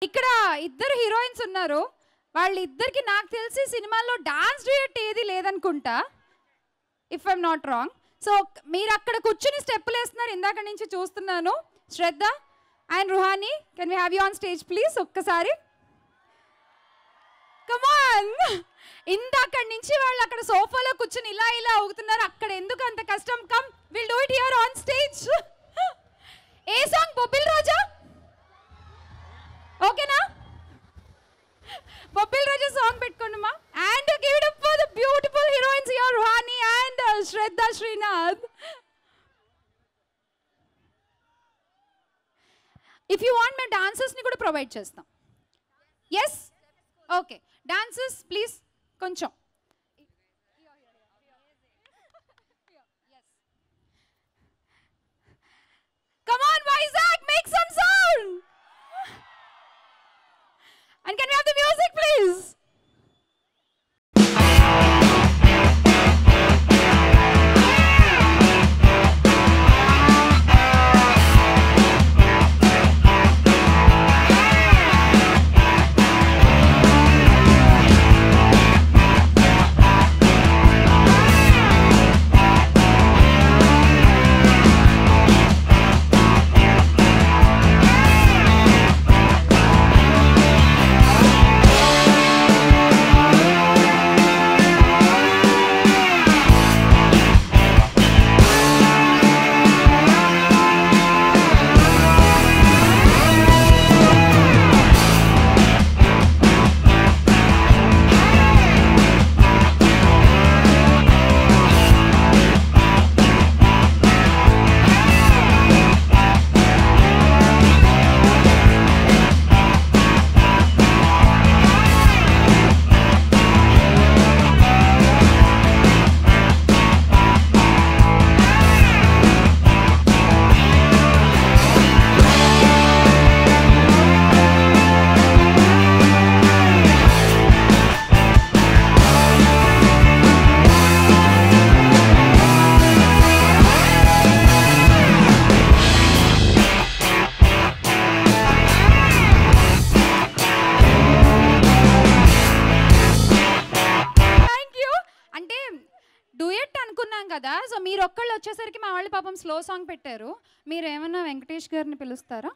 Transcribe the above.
ఇక్కడ ఇద్దరు హీరోయిన్స్ ఉన్నారు. వాళ్ళిద్దరికి నాకు తెలిసి సినిమాల్లో డాన్స్ డ్యూయట్ ఏది లేదనుకుంటా, if I'm not wrong. So మీరు అక్కడ కూర్చుని స్టెప్పులు వేస్తున్నారు, ఇందాక నుంచి చూస్తున్నాను. Shraddha and Ruhani, can we have you on stage please? ఒక్కసారి కమాన్. ఇందాక నుంచి వాళ్ళు అక్కడ సోఫాలో కూర్చుని ఇలా ఇలా ఊగుతున్నారు, అక్కడ ఎందుకు అంత కష్టం? Come, will do it here on stage. ఏ సాంగ్? బొబ్బిల్ రోజా, ఓకేనా? బొబ్బిల్ రోజా సాంగ్ పెట్టుకోండి మా. And give it up for the beautiful heroines here, Ruhani and Shraddha Srinath. If you want మేము డాన్సర్స్ని కూడా ప్రొవైడ్ చేస్తాం. Yes, okay. డాన్సర్స్ ప్లీజ్ కొంచెం. Come on, Vizag, make some sound. And can we have the music, please? Duet అనుకున్నాం కదా, so మీరు ఒక్కళ్ళు వచ్చేసరికి మా వాళ్ళు పాపం స్లో సాంగ్ పెట్టారు. మీరు ఏమన్నా వెంకటేష్ గారిని పిలుస్తారా?